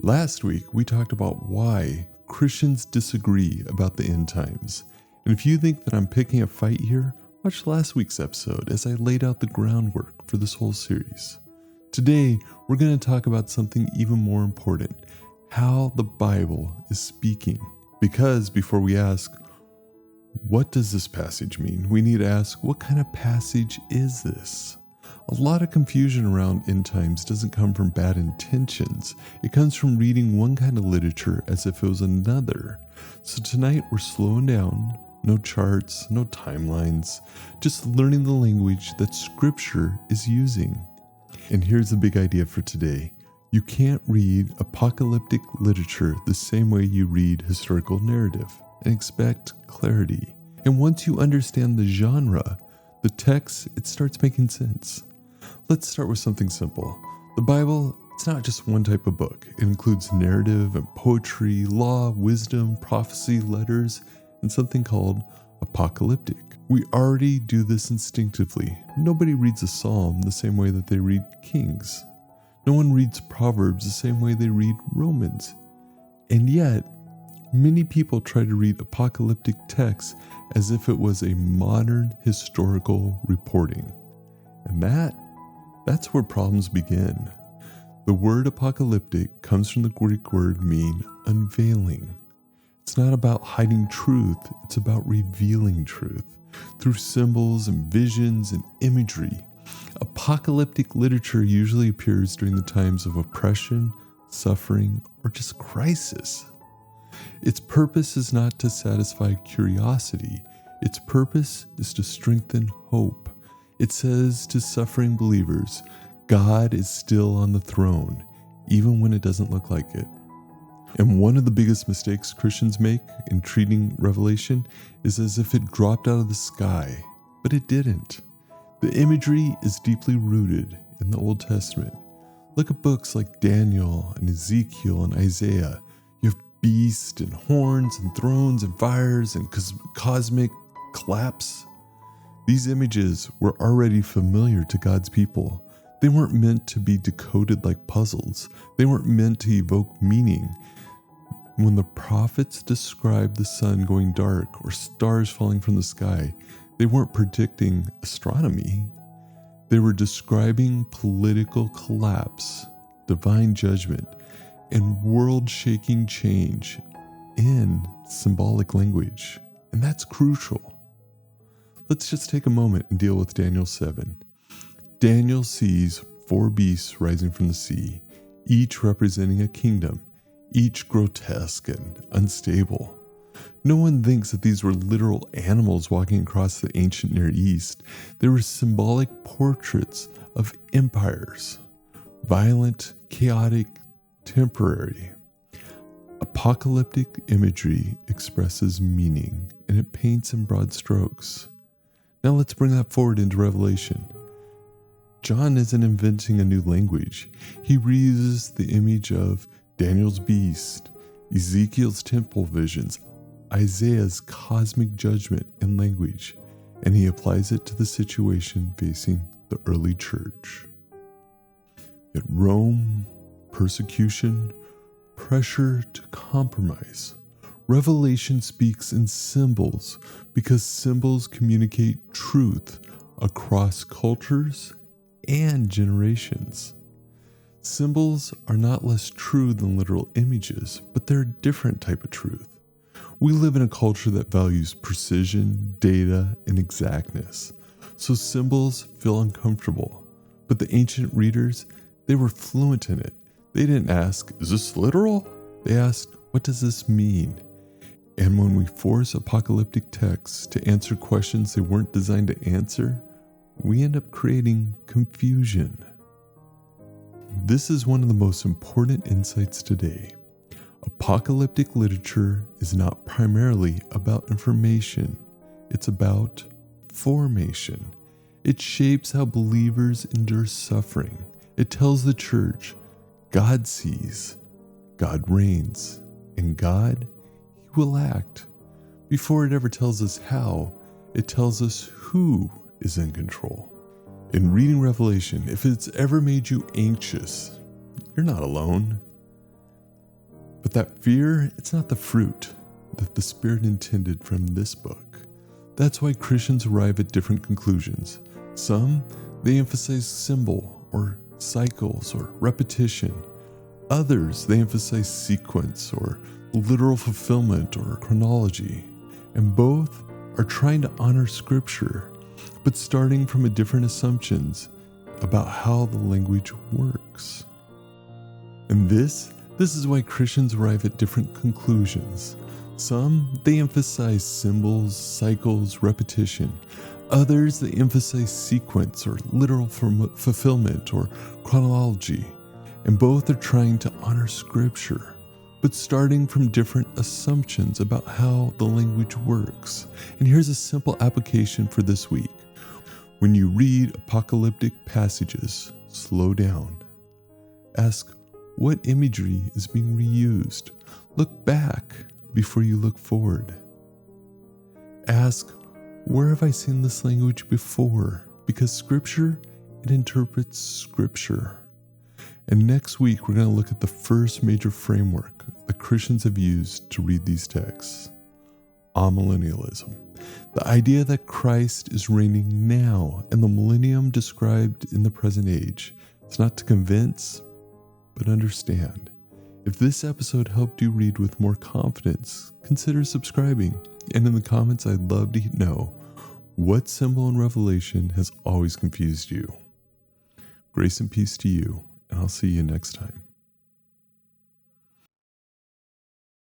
Last week, we talked about why Christians disagree about the end times. And if you think that I'm picking a fight here, watch last week's episode as I laid out the groundwork for this whole series. Today, we're going to talk about something even more important, how the Bible is speaking. Because before we ask, what does this passage mean? We need to ask, what kind of passage is this? A lot of confusion around end times doesn't come from bad intentions. It comes from reading one kind of literature as if it was another. So tonight we're slowing down, no charts, no timelines, just learning the language that Scripture is using. And here's the big idea for today. You can't read apocalyptic literature the same way you read historical narrative and expect clarity. And once you understand the genre, the text, it starts making sense. Let's start with something simple. The Bible, it's not just one type of book. It includes narrative and poetry, law, wisdom, prophecy, letters, and something called apocalyptic. We already do this instinctively. Nobody reads a psalm the same way that they read Kings. No one reads Proverbs the same way they read Romans. And yet, many people try to read apocalyptic texts as if it was a modern historical reporting. And that's where problems begin. The word apocalyptic comes from the Greek word mean unveiling. It's not about hiding truth, it's about revealing truth through symbols and visions and imagery. Apocalyptic literature usually appears during the times of oppression, suffering, or just crisis. Its purpose is not to satisfy curiosity. Its purpose is to strengthen hope. It says to suffering believers, God is still on the throne, even when it doesn't look like it. And one of the biggest mistakes Christians make in treating Revelation is as if it dropped out of the sky, but it didn't. The imagery is deeply rooted in the Old Testament. Look at books like Daniel and Ezekiel and Isaiah. You have beasts and horns and thrones and fires and cosmic collapse. These images were already familiar to God's people. They weren't meant to be decoded like puzzles. They weren't meant to evoke meaning. When the prophets described the sun going dark or stars falling from the sky, they weren't predicting astronomy. They were describing political collapse, divine judgment, and world-shaking change in symbolic language. And that's crucial. Let's just take a moment and deal with Daniel 7. Daniel sees 4 beasts rising from the sea, each representing a kingdom, each grotesque and unstable. No one thinks that these were literal animals walking across the ancient Near East. They were symbolic portraits of empires, violent, chaotic, temporary. Apocalyptic imagery expresses meaning, and it paints in broad strokes. Now let's bring that forward into Revelation. John isn't inventing a new language. He reuses the image of Daniel's beast, Ezekiel's temple visions, Isaiah's cosmic judgment and language, and he applies it to the situation facing the early church. At Rome, persecution, pressure to compromise. Revelation speaks in symbols because symbols communicate truth across cultures and generations. Symbols are not less true than literal images, but they're a different type of truth. We live in a culture that values precision, data, and exactness, so symbols feel uncomfortable. But the ancient readers, they were fluent in it. They didn't ask, is this literal? They asked, what does this mean? And when we force apocalyptic texts to answer questions they weren't designed to answer, we end up creating confusion. This is one of the most important insights today. Apocalyptic literature is not primarily about information. It's about formation. It shapes how believers endure suffering. It tells the church, God sees, God reigns, and God, He will act. Before it ever tells us how, it tells us who is in control. In reading Revelation, if it's ever made you anxious, you're not alone. But that fear, it's not the fruit that the Spirit intended from this book. That's why Christians arrive at different conclusions. Some, they emphasize symbol or cycles or repetition. Others, they emphasize sequence or literal fulfillment or chronology. And both are trying to honor Scripture, but starting from different assumptions about how the language works. And this is why Christians arrive at different conclusions. Some, they emphasize symbols, cycles, repetition. Others, they emphasize sequence or literal fulfillment or chronology. And both are trying to honor Scripture, but starting from different assumptions about how the language works. And here's a simple application for this week. When you read apocalyptic passages, slow down. Ask, what imagery is being reused? Look back before you look forward. Ask, where have I seen this language before? Because Scripture, it interprets Scripture. And next week, we're going to look at the first major framework that Christians have used to read these texts: amillennialism. The idea that Christ is reigning now and the millennium described in the present age. It's not to convince, but understand. If this episode helped you read with more confidence, consider subscribing. And in the comments, I'd love to know what symbol in Revelation has always confused you. Grace and peace to you, and I'll see you next time.